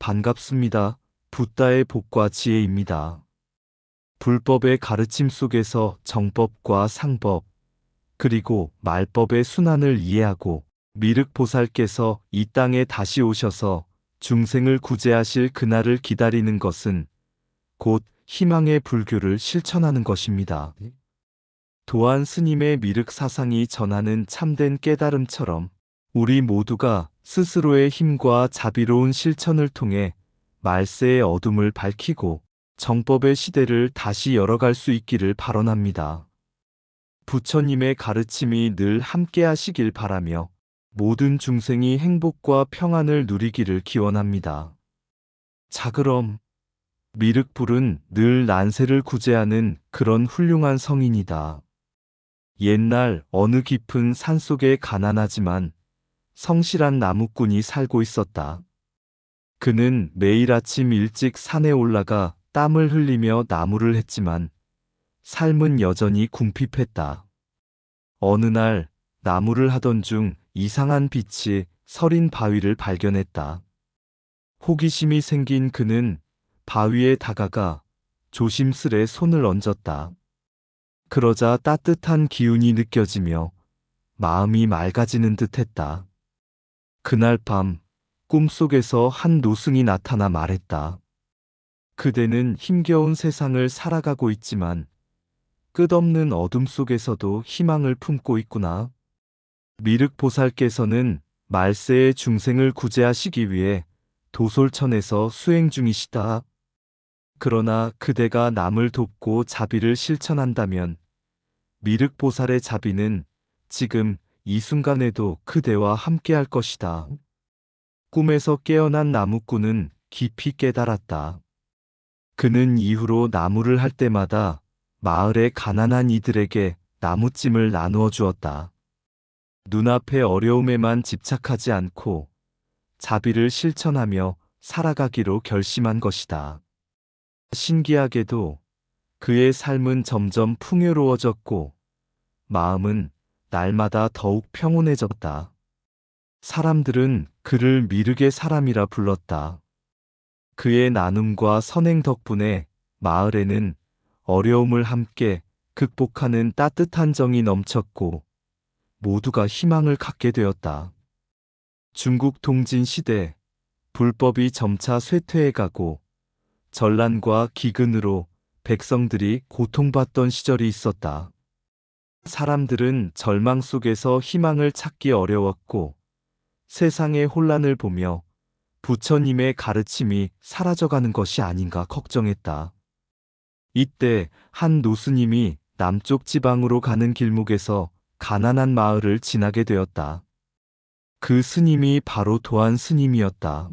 반갑습니다. 붓다의 복과 지혜입니다. 불법의 가르침 속에서 정법과 상법, 그리고 말법의 순환을 이해하고 미륵보살께서 이 땅에 다시 오셔서 중생을 구제하실 그날을 기다리는 것은 곧 희망의 불교를 실천하는 것입니다. 도안 스님의 미륵 사상이 전하는 참된 깨달음처럼 우리 모두가 스스로의 힘과 자비로운 실천을 통해 말세의 어둠을 밝히고 정법의 시대를 다시 열어갈 수 있기를 발언합니다. 부처님의 가르침이 늘 함께 하시길 바라며 모든 중생이 행복과 평안을 누리기를 기원합니다. 자, 그럼 미륵불은 늘 난세를 구제하는 그런 훌륭한 성인이다. 옛날 어느 깊은 산속에 가난하지만 성실한 나무꾼이 살고 있었다. 그는 매일 아침 일찍 산에 올라가 땀을 흘리며 나무를 했지만 삶은 여전히 궁핍했다. 어느 날 나무를 하던 중 이상한 빛이 서린 바위를 발견했다. 호기심이 생긴 그는 바위에 다가가 조심스레 손을 얹었다. 그러자 따뜻한 기운이 느껴지며 마음이 맑아지는 듯했다. 그날 밤 꿈속에서 한 노승이 나타나 말했다. 그대는 힘겨운 세상을 살아가고 있지만 끝없는 어둠 속에서도 희망을 품고 있구나. 미륵보살께서는 말세의 중생을 구제하시기 위해 도솔천에서 수행 중이시다. 그러나 그대가 남을 돕고 자비를 실천한다면 미륵보살의 자비는 지금 이 순간에도 그대와 함께할 것이다. 꿈에서 깨어난 나무꾼은 깊이 깨달았다. 그는 이후로 나무를 할 때마다 마을의 가난한 이들에게 나무찜을 나누어 주었다. 눈앞의 어려움에만 집착하지 않고 자비를 실천하며 살아가기로 결심한 것이다. 신기하게도 그의 삶은 점점 풍요로워졌고 마음은 날마다 더욱 평온해졌다. 사람들은 그를 미륵의 사람이라 불렀다. 그의 나눔과 선행 덕분에 마을에는 어려움을 함께 극복하는 따뜻한 정이 넘쳤고 모두가 희망을 갖게 되었다. 중국 통진 시대 불법이 점차 쇠퇴해가고 전란과 기근으로 백성들이 고통받던 시절이 있었다. 사람들은 절망 속에서 희망을 찾기 어려웠고 세상의 혼란을 보며 부처님의 가르침이 사라져가는 것이 아닌가 걱정했다. 이때 한 노스님이 남쪽 지방으로 가는 길목에서 가난한 마을을 지나게 되었다. 그 스님이 바로 도안 스님이었다.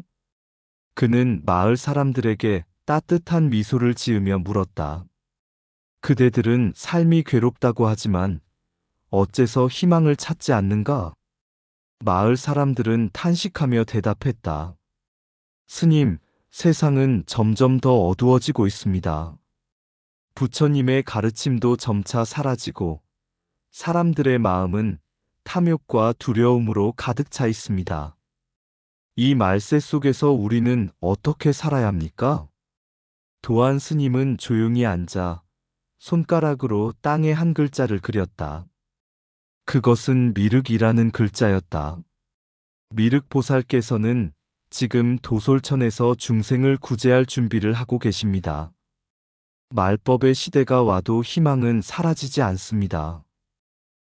그는 마을 사람들에게 따뜻한 미소를 지으며 물었다. 그대들은 삶이 괴롭다고 하지만 어째서 희망을 찾지 않는가? 마을 사람들은 탄식하며 대답했다. 스님, 세상은 점점 더 어두워지고 있습니다. 부처님의 가르침도 점차 사라지고 사람들의 마음은 탐욕과 두려움으로 가득 차 있습니다. 이 말세 속에서 우리는 어떻게 살아야 합니까? 도안 스님은 조용히 앉아 손가락으로 땅에 한 글자를 그렸다. 그것은 미륵이라는 글자였다. 미륵보살께서는 지금 도솔천에서 중생을 구제할 준비를 하고 계십니다. 말법의 시대가 와도 희망은 사라지지 않습니다.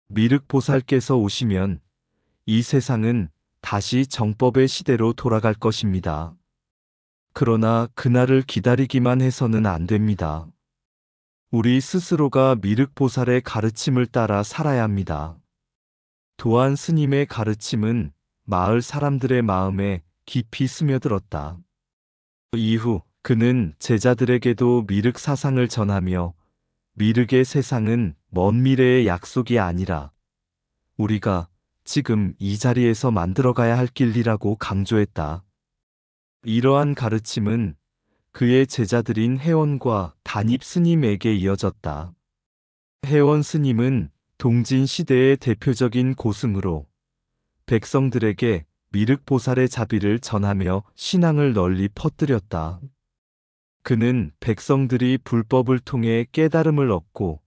미륵보살께서 오시면 이 세상은 다시 정법의 시대로 돌아갈 것입니다. 그러나 그날을 기다리기만 해서는 안 됩니다. 우리 스스로가 미륵보살의 가르침을 따라 살아야 합니다. 도안 스님의 가르침은 마을 사람들의 마음에 깊이 스며들었다. 이후 그는 제자들에게도 미륵 사상을 전하며 미륵의 세상은 먼 미래의 약속이 아니라 우리가 지금 이 자리에서 만들어가야 할 길이라고 강조했다. 이러한 가르침은 그의 제자들인 해원과 단입 스님에게 이어졌다. 해원 스님은 동진 시대의 대표적인 고승으로 백성들에게 미륵보살의 자비를 전하며 신앙을 널리 퍼뜨렸다. 그는 백성들이 불법을 통해 깨달음을 얻고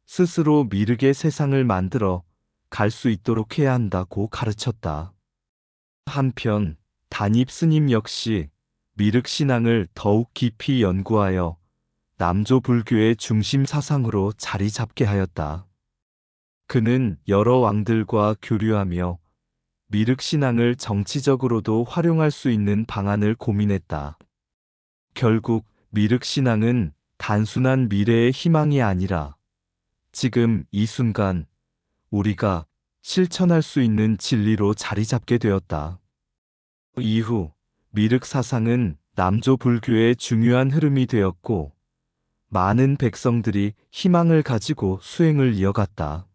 스스로 미륵의 세상을 만들어 갈 수 있도록 해야 한다고 가르쳤다. 한편 단입 스님 역시 미륵 신앙을 더욱 깊이 연구하여 남조 불교의 중심 사상으로 자리 잡게 하였다. 그는 여러 왕들과 교류하며 미륵 신앙을 정치적으로도 활용할 수 있는 방안을 고민했다. 결국 미륵 신앙은 단순한 미래의 희망이 아니라 지금 이 순간 우리가 실천할 수 있는 진리로 자리 잡게 되었다. 이후 미륵 사상은 남조 불교의 중요한 흐름이 되었고 많은 백성들이 희망을 가지고 수행을 이어갔다.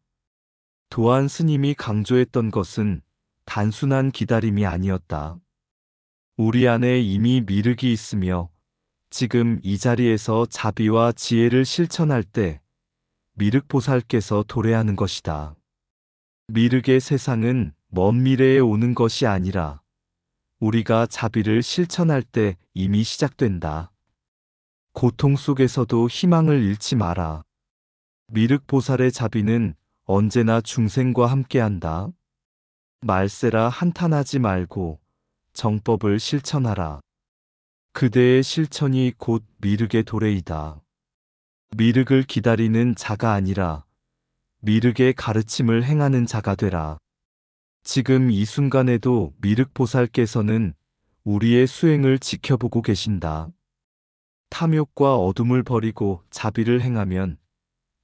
도안 스님이 강조했던 것은 단순한 기다림이 아니었다. 우리 안에 이미 미륵이 있으며 지금 이 자리에서 자비와 지혜를 실천할 때 미륵보살께서 도래하는 것이다. 미륵의 세상은 먼 미래에 오는 것이 아니라 우리가 자비를 실천할 때 이미 시작된다. 고통 속에서도 희망을 잃지 마라. 미륵보살의 자비는 언제나 중생과 함께한다. 말세라 한탄하지 말고 정법을 실천하라. 그대의 실천이 곧 미륵의 도래이다. 미륵을 기다리는 자가 아니라 미륵의 가르침을 행하는 자가 되라. 지금 이 순간에도 미륵보살께서는 우리의 수행을 지켜보고 계신다. 탐욕과 어둠을 버리고 자비를 행하면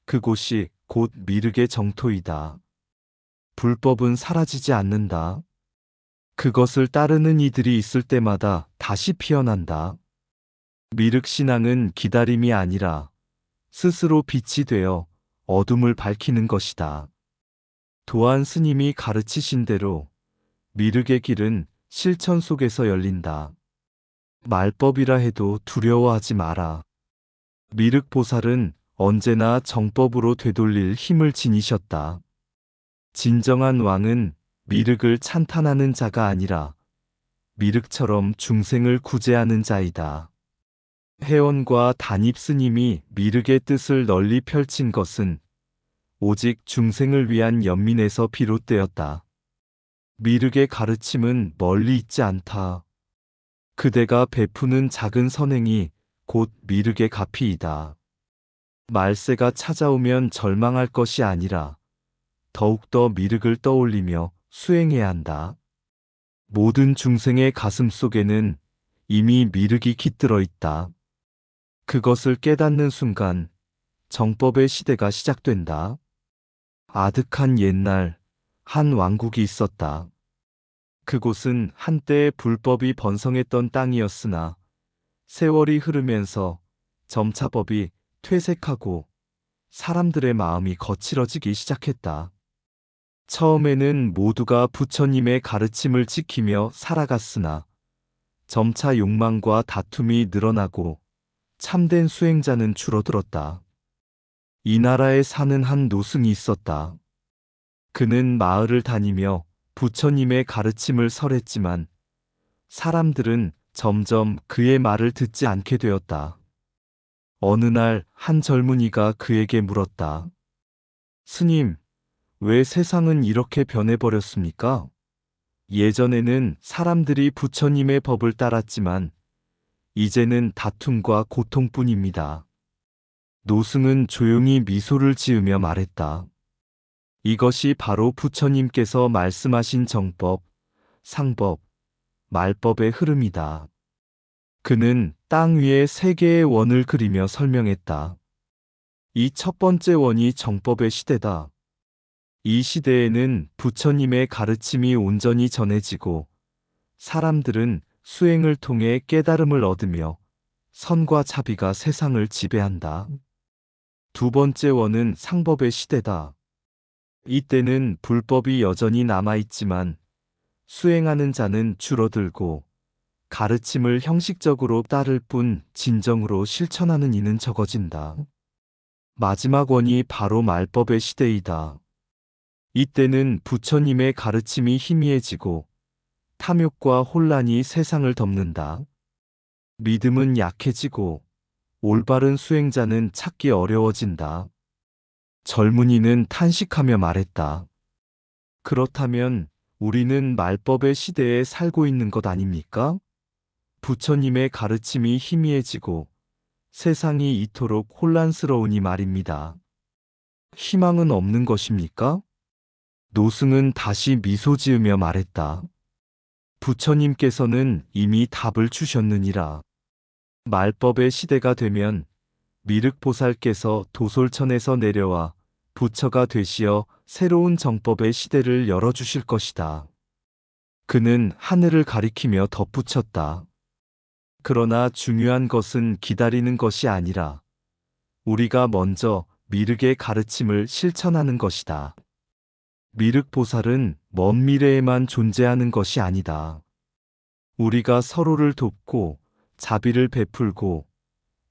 그곳이 곧 미륵의 정토이다. 불법은 사라지지 않는다. 그것을 따르는 이들이 있을 때마다 다시 피어난다. 미륵신앙은 기다림이 아니라 스스로 빛이 되어 어둠을 밝히는 것이다. 도안 스님이 가르치신 대로 미륵의 길은 실천 속에서 열린다. 말법이라 해도 두려워하지 마라. 미륵보살은 언제나 정법으로 되돌릴 힘을 지니셨다. 진정한 왕은 미륵을 찬탄하는 자가 아니라 미륵처럼 중생을 구제하는 자이다. 회원과 단입 스님이 미륵의 뜻을 널리 펼친 것은 오직 중생을 위한 연민에서 비롯되었다. 미륵의 가르침은 멀리 있지 않다. 그대가 베푸는 작은 선행이 곧 미륵의 가피이다. 말세가 찾아오면 절망할 것이 아니라 더욱더 미륵을 떠올리며 수행해야 한다. 모든 중생의 가슴 속에는 이미 미륵이 깃들어 있다. 그것을 깨닫는 순간 정법의 시대가 시작된다. 아득한 옛날 한 왕국이 있었다. 그곳은 한때 불법이 번성했던 땅이었으나 세월이 흐르면서 점차 법이 퇴색하고 사람들의 마음이 거칠어지기 시작했다. 처음에는 모두가 부처님의 가르침을 지키며 살아갔으나 점차 욕망과 다툼이 늘어나고 참된 수행자는 줄어들었다. 이 나라에 사는 한 노승이 있었다. 그는 마을을 다니며 부처님의 가르침을 설했지만 사람들은 점점 그의 말을 듣지 않게 되었다. 어느 날 한 젊은이가 그에게 물었다. 스님, 왜 세상은 이렇게 변해버렸습니까? 예전에는 사람들이 부처님의 법을 따랐지만 이제는 다툼과 고통뿐입니다. 노승은 조용히 미소를 지으며 말했다. 이것이 바로 부처님께서 말씀하신 정법, 상법, 말법의 흐름이다. 그는 땅 위에 세 개의 원을 그리며 설명했다. 이 첫 번째 원이 정법의 시대다. 이 시대에는 부처님의 가르침이 온전히 전해지고 사람들은 수행을 통해 깨달음을 얻으며 선과 자비가 세상을 지배한다. 두 번째 원은 상법의 시대다. 이때는 불법이 여전히 남아있지만 수행하는 자는 줄어들고 가르침을 형식적으로 따를 뿐 진정으로 실천하는 이는 적어진다. 마지막 원이 바로 말법의 시대이다. 이때는 부처님의 가르침이 희미해지고 탐욕과 혼란이 세상을 덮는다. 믿음은 약해지고 올바른 수행자는 찾기 어려워진다. 젊은이는 탄식하며 말했다. 그렇다면 우리는 말법의 시대에 살고 있는 것 아닙니까? 부처님의 가르침이 희미해지고 세상이 이토록 혼란스러우니 말입니다. 희망은 없는 것입니까? 노승은 다시 미소 지으며 말했다. 부처님께서는 이미 답을 주셨느니라. 말법의 시대가 되면 미륵보살께서 도솔천에서 내려와 부처가 되시어 새로운 정법의 시대를 열어주실 것이다. 그는 하늘을 가리키며 덧붙였다. 그러나 중요한 것은 기다리는 것이 아니라 우리가 먼저 미륵의 가르침을 실천하는 것이다. 미륵보살은 먼 미래에만 존재하는 것이 아니다. 우리가 서로를 돕고 자비를 베풀고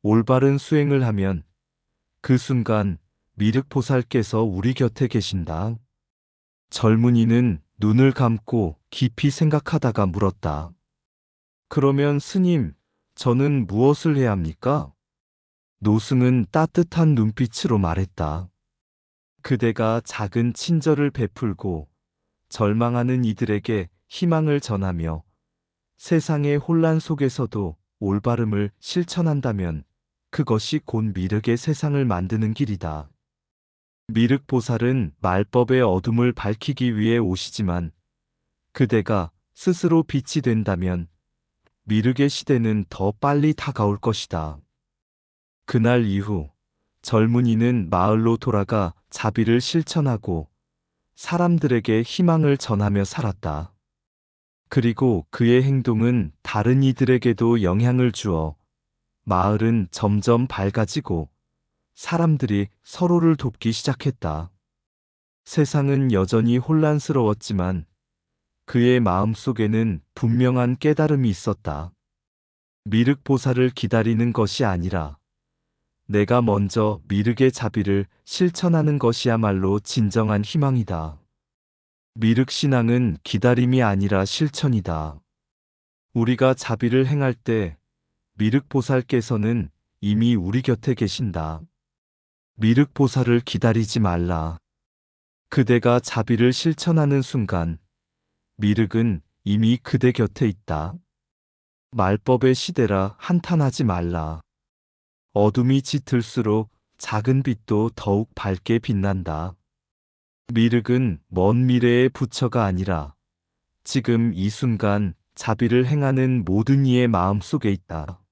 올바른 수행을 하면 그 순간 미륵보살께서 우리 곁에 계신다. 젊은이는 눈을 감고 깊이 생각하다가 물었다. 그러면 스님, 저는 무엇을 해야 합니까? 노승은 따뜻한 눈빛으로 말했다. 그대가 작은 친절을 베풀고 절망하는 이들에게 희망을 전하며 세상의 혼란 속에서도 올바름을 실천한다면 그것이 곧 미륵의 세상을 만드는 길이다. 미륵보살은 말법의 어둠을 밝히기 위해 오시지만 그대가 스스로 빛이 된다면 미륵의 시대는 더 빨리 다가올 것이다. 그날 이후 젊은이는 마을로 돌아가 자비를 실천하고 사람들에게 희망을 전하며 살았다. 그리고 그의 행동은 다른 이들에게도 영향을 주어 마을은 점점 밝아지고 사람들이 서로를 돕기 시작했다. 세상은 여전히 혼란스러웠지만 그의 마음속에는 분명한 깨달음이 있었다. 미륵보살을 기다리는 것이 아니라 내가 먼저 미륵의 자비를 실천하는 것이야말로 진정한 희망이다. 미륵신앙은 기다림이 아니라 실천이다. 우리가 자비를 행할 때 미륵보살께서는 이미 우리 곁에 계신다. 미륵보살을 기다리지 말라. 그대가 자비를 실천하는 순간 미륵은 이미 그대 곁에 있다. 말법의 시대라 한탄하지 말라. 어둠이 짙을수록 작은 빛도 더욱 밝게 빛난다. 미륵은 먼 미래의 부처가 아니라 지금 이 순간 자비를 행하는 모든 이의 마음 속에 있다.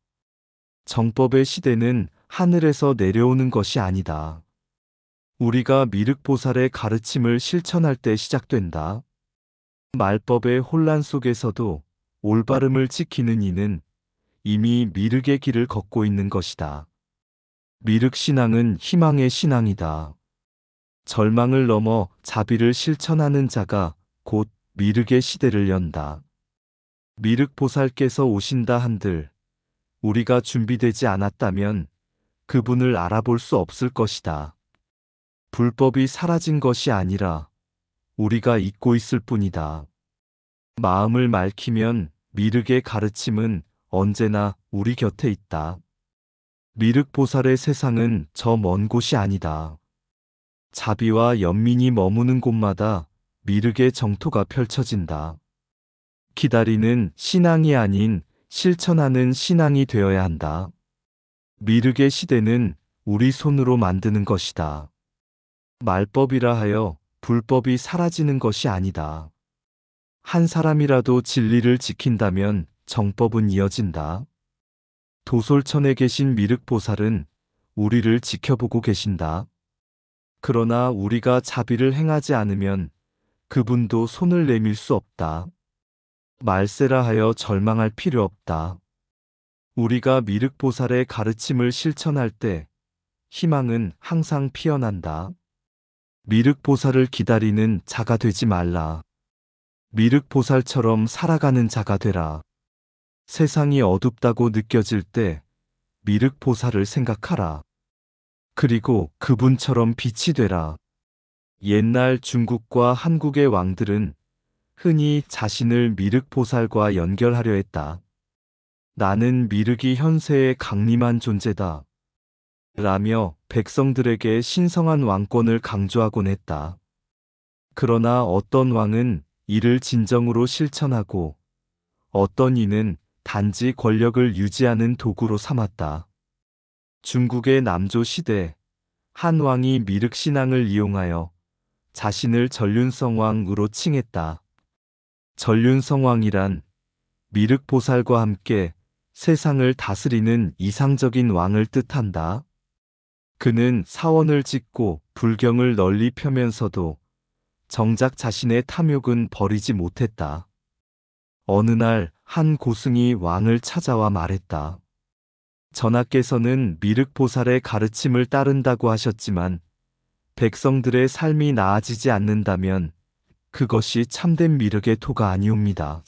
정법의 시대는 하늘에서 내려오는 것이 아니다. 우리가 미륵보살의 가르침을 실천할 때 시작된다. 말법의 혼란 속에서도 올바름을 지키는 이는 이미 미륵의 길을 걷고 있는 것이다. 미륵신앙은 희망의 신앙이다. 절망을 넘어 자비를 실천하는 자가 곧 미륵의 시대를 연다. 미륵보살께서 오신다 한들 우리가 준비되지 않았다면 그분을 알아볼 수 없을 것이다. 불법이 사라진 것이 아니라 우리가 잊고 있을 뿐이다. 마음을 맑히면 미륵의 가르침은 언제나 우리 곁에 있다. 미륵보살의 세상은 저 먼 곳이 아니다. 자비와 연민이 머무는 곳마다 미륵의 정토가 펼쳐진다. 기다리는 신앙이 아닌 실천하는 신앙이 되어야 한다. 미륵의 시대는 우리 손으로 만드는 것이다. 말법이라 하여 불법이 사라지는 것이 아니다. 한 사람이라도 진리를 지킨다면 정법은 이어진다. 도솔천에 계신 미륵보살은 우리를 지켜보고 계신다. 그러나 우리가 자비를 행하지 않으면 그분도 손을 내밀 수 없다. 말세라 하여 절망할 필요 없다. 우리가 미륵보살의 가르침을 실천할 때 희망은 항상 피어난다. 미륵보살을 기다리는 자가 되지 말라. 미륵보살처럼 살아가는 자가 되라. 세상이 어둡다고 느껴질 때 미륵보살을 생각하라. 그리고 그분처럼 빛이 되라. 옛날 중국과 한국의 왕들은 흔히 자신을 미륵보살과 연결하려 했다. 나는 미륵이 현세의 강림한 존재다. 라며 백성들에게 신성한 왕권을 강조하곤 했다. 그러나 어떤 왕은 이를 진정으로 실천하고 어떤 이는 단지 권력을 유지하는 도구로 삼았다. 중국의 남조 시대 한 왕이 미륵신앙을 이용하여 자신을 전륜성왕으로 칭했다. 전륜성왕이란 미륵보살과 함께 세상을 다스리는 이상적인 왕을 뜻한다. 그는 사원을 짓고 불경을 널리 펴면서도 정작 자신의 탐욕은 버리지 못했다. 어느 날 한 고승이 왕을 찾아와 말했다. 전하께서는 미륵보살의 가르침을 따른다고 하셨지만 백성들의 삶이 나아지지 않는다면 그것이 참된 미륵의 토가 아니옵니다.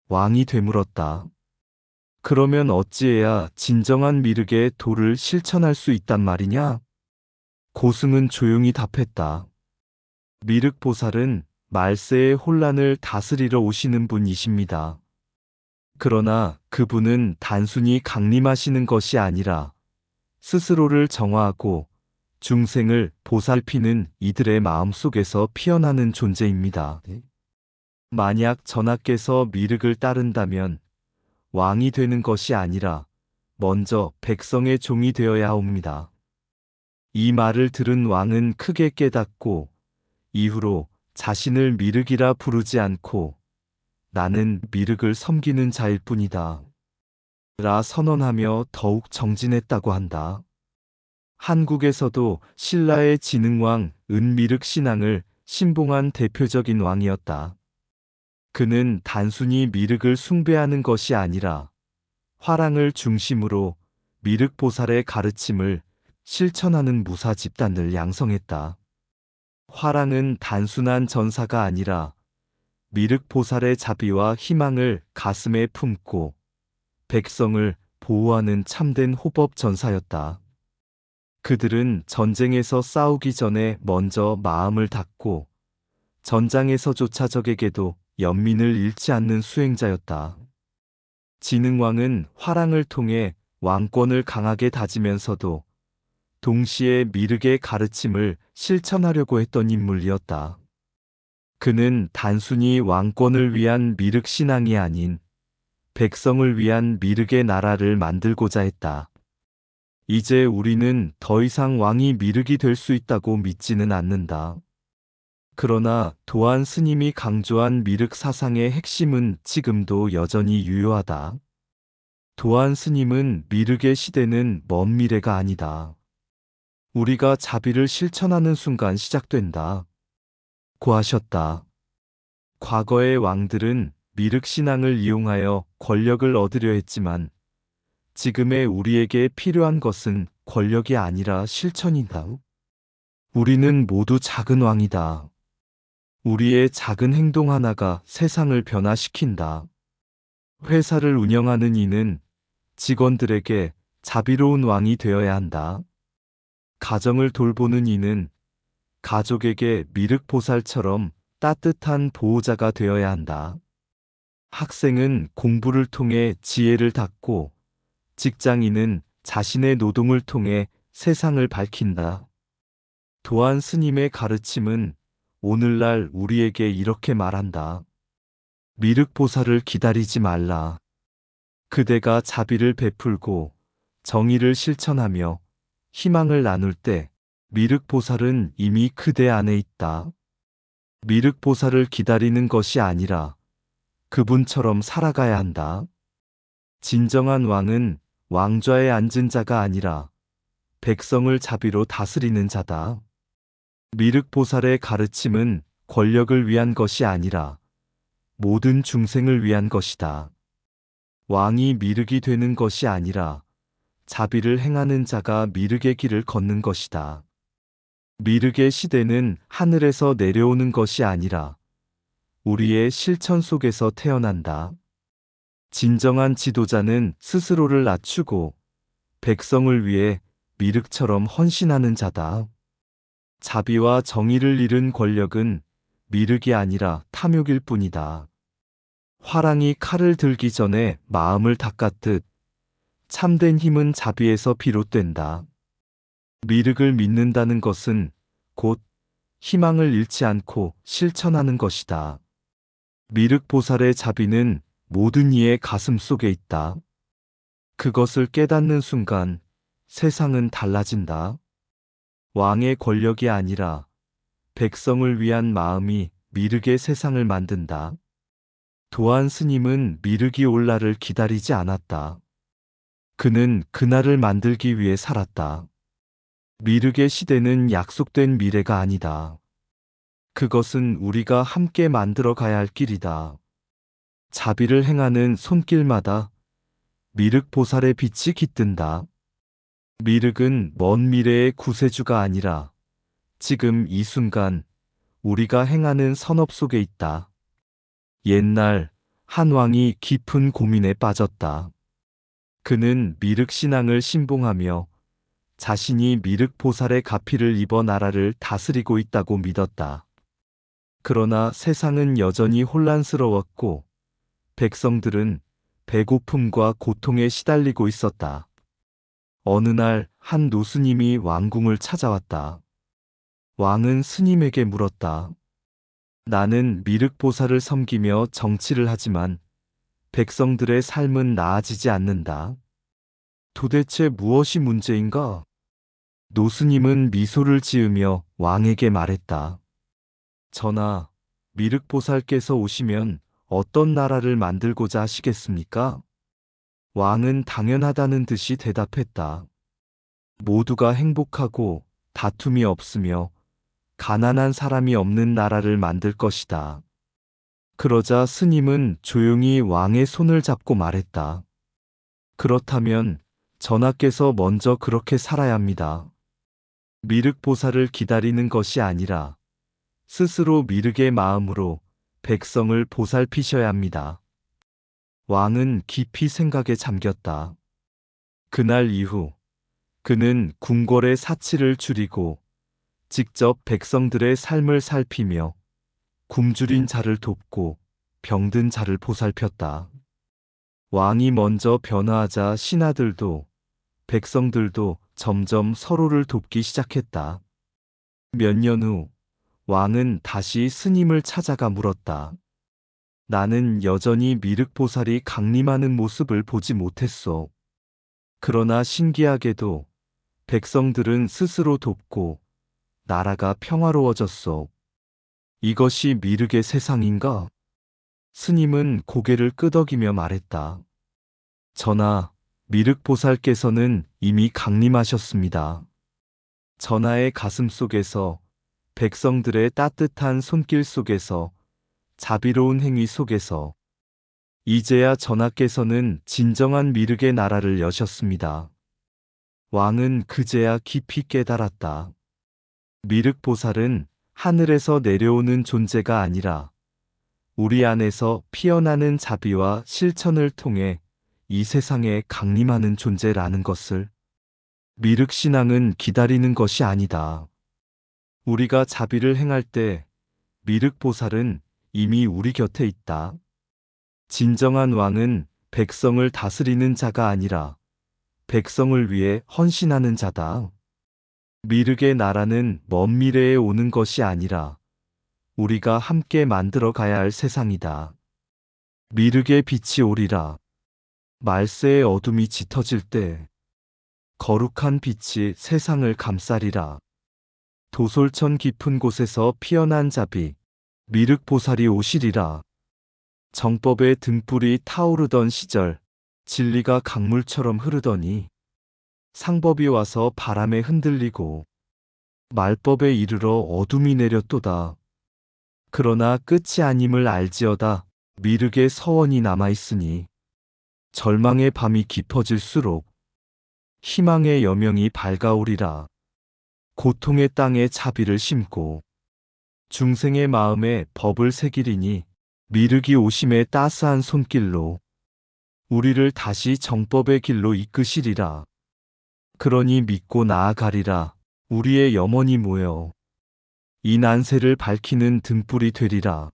왕이 되물었다. 그러면 어찌해야 진정한 미륵의 도를 실천할 수 있단 말이냐? 고승은 조용히 답했다. 미륵보살은 말세의 혼란을 다스리러 오시는 분이십니다. 그러나 그분은 단순히 강림하시는 것이 아니라 스스로를 정화하고 중생을 보살피는 이들의 마음속에서 피어나는 존재입니다. 만약 전하께서 미륵을 따른다면 왕이 되는 것이 아니라 먼저 백성의 종이 되어야 하옵니다. 이 말을 들은 왕은 크게 깨닫고 이후로 자신을 미륵이라 부르지 않고 나는 미륵을 섬기는 자일 뿐이다. 라 선언하며 더욱 정진했다고 한다. 한국에서도 신라의 진흥왕 은미륵 신앙을 신봉한 대표적인 왕이었다. 그는 단순히 미륵을 숭배하는 것이 아니라 화랑을 중심으로 미륵보살의 가르침을 실천하는 무사 집단을 양성했다. 화랑은 단순한 전사가 아니라 미륵보살의 자비와 희망을 가슴에 품고 백성을 보호하는 참된 호법 전사였다. 그들은 전쟁에서 싸우기 전에 먼저 마음을 닫고 전장에서조차 적에게도 연민을 잃지 않는 수행자였다. 진흥왕은 화랑을 통해 왕권을 강하게 다지면서도 동시에 미륵의 가르침을 실천하려고 했던 인물이었다. 그는 단순히 왕권을 위한 미륵 신앙이 아닌 백성을 위한 미륵의 나라를 만들고자 했다. 이제 우리는 더 이상 왕이 미륵이 될 수 있다고 믿지는 않는다. 그러나 도안 스님이 강조한 미륵 사상의 핵심은 지금도 여전히 유효하다. 도안 스님은 미륵의 시대는 먼 미래가 아니다. 우리가 자비를 실천하는 순간 시작된다. 고 하셨다. 과거의 왕들은 미륵 신앙을 이용하여 권력을 얻으려 했지만 지금의 우리에게 필요한 것은 권력이 아니라 실천이다. 우리는 모두 작은 왕이다. 우리의 작은 행동 하나가 세상을 변화시킨다. 회사를 운영하는 이는 직원들에게 자비로운 왕이 되어야 한다. 가정을 돌보는 이는 가족에게 미륵보살처럼 따뜻한 보호자가 되어야 한다. 학생은 공부를 통해 지혜를 닦고 직장인은 자신의 노동을 통해 세상을 밝힌다. 도안 스님의 가르침은 오늘날 우리에게 이렇게 말한다. 미륵보살을 기다리지 말라. 그대가 자비를 베풀고 정의를 실천하며 희망을 나눌 때 미륵보살은 이미 그대 안에 있다. 미륵보살을 기다리는 것이 아니라 그분처럼 살아가야 한다. 진정한 왕은 왕좌에 앉은 자가 아니라 백성을 자비로 다스리는 자다. 미륵보살의 가르침은 권력을 위한 것이 아니라 모든 중생을 위한 것이다. 왕이 미륵이 되는 것이 아니라 자비를 행하는 자가 미륵의 길을 걷는 것이다. 미륵의 시대는 하늘에서 내려오는 것이 아니라 우리의 실천 속에서 태어난다. 진정한 지도자는 스스로를 낮추고 백성을 위해 미륵처럼 헌신하는 자다. 자비와 정의를 잃은 권력은 미륵이 아니라 탐욕일 뿐이다. 화랑이 칼을 들기 전에 마음을 닦았듯 참된 힘은 자비에서 비롯된다. 미륵을 믿는다는 것은 곧 희망을 잃지 않고 실천하는 것이다. 미륵 보살의 자비는 모든 이의 가슴 속에 있다. 그것을 깨닫는 순간 세상은 달라진다. 왕의 권력이 아니라 백성을 위한 마음이 미륵의 세상을 만든다. 도안 스님은 미륵이 올 날을 기다리지 않았다. 그는 그날을 만들기 위해 살았다. 미륵의 시대는 약속된 미래가 아니다. 그것은 우리가 함께 만들어 가야 할 길이다. 자비를 행하는 손길마다 미륵 보살의 빛이 깃든다. 미륵은 먼 미래의 구세주가 아니라 지금 이 순간 우리가 행하는 선업 속에 있다. 옛날 한 왕이 깊은 고민에 빠졌다. 그는 미륵 신앙을 신봉하며 자신이 미륵 보살의 가피를 입어 나라를 다스리고 있다고 믿었다. 그러나 세상은 여전히 혼란스러웠고 백성들은 배고픔과 고통에 시달리고 있었다. 어느 날 한 노스님이 왕궁을 찾아왔다. 왕은 스님에게 물었다. 나는 미륵 보살을 섬기며 정치를 하지만 백성들의 삶은 나아지지 않는다. 도대체 무엇이 문제인가? 노스님은 미소를 지으며 왕에게 말했다. 전하, 미륵 보살께서 오시면 어떤 나라를 만들고자 하시겠습니까? 왕은 당연하다는 듯이 대답했다. 모두가 행복하고 다툼이 없으며 가난한 사람이 없는 나라를 만들 것이다. 그러자 스님은 조용히 왕의 손을 잡고 말했다. 그렇다면 전하께서 먼저 그렇게 살아야 합니다. 미륵 보살을 기다리는 것이 아니라 스스로 미륵의 마음으로 백성을 보살피셔야 합니다. 왕은 깊이 생각에 잠겼다. 그날 이후 그는 궁궐의 사치를 줄이고 직접 백성들의 삶을 살피며 굶주린 자를 돕고 병든 자를 보살폈다. 왕이 먼저 변화하자 신하들도 백성들도 점점 서로를 돕기 시작했다. 몇 년 후 왕은 다시 스님을 찾아가 물었다. 나는 여전히 미륵 보살이 강림하는 모습을 보지 못했소. 그러나 신기하게도 백성들은 스스로 돕고 나라가 평화로워졌소. 이것이 미륵의 세상인가? 스님은 고개를 끄덕이며 말했다. 전하, 미륵 보살께서는 이미 강림하셨습니다. 전하의 가슴 속에서, 백성들의 따뜻한 손길 속에서, 자비로운 행위 속에서 이제야 전하께서는 진정한 미륵의 나라를 여셨습니다. 왕은 그제야 깊이 깨달았다. 미륵 보살은 하늘에서 내려오는 존재가 아니라 우리 안에서 피어나는 자비와 실천을 통해 이 세상에 강림하는 존재라는 것을. 미륵 신앙은 기다리는 것이 아니다. 우리가 자비를 행할 때 미륵 보살은 이미 우리 곁에 있다. 진정한 왕은 백성을 다스리는 자가 아니라 백성을 위해 헌신하는 자다. 미륵의 나라는 먼 미래에 오는 것이 아니라 우리가 함께 만들어 가야 할 세상이다. 미륵의 빛이 오리라. 말세의 어둠이 짙어질 때 거룩한 빛이 세상을 감싸리라. 도솔천 깊은 곳에서 피어난 자비, 미륵 보살이 오시리라. 정법의 등불이 타오르던 시절, 진리가 강물처럼 흐르더니 상법이 와서 바람에 흔들리고 말법에 이르러 어둠이 내렸도다. 그러나 끝이 아님을 알지어다. 미륵의 서원이 남아있으니 절망의 밤이 깊어질수록 희망의 여명이 밝아오리라. 고통의 땅에 자비를 심고 중생의 마음에 법을 새기리니 미륵이 오심의 따스한 손길로 우리를 다시 정법의 길로 이끄시리라. 그러니 믿고 나아가리라. 우리의 염원이 모여 이 난세를 밝히는 등불이 되리라.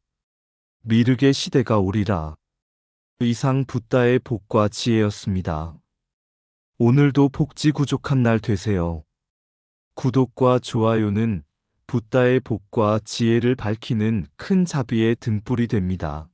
미륵의 시대가 오리라. 이상 붓다의 복과 지혜였습니다. 오늘도 복지구족한 날 되세요. 구독과 좋아요는 붓다의 복과 지혜를 밝히는 큰 자비의 등불이 됩니다.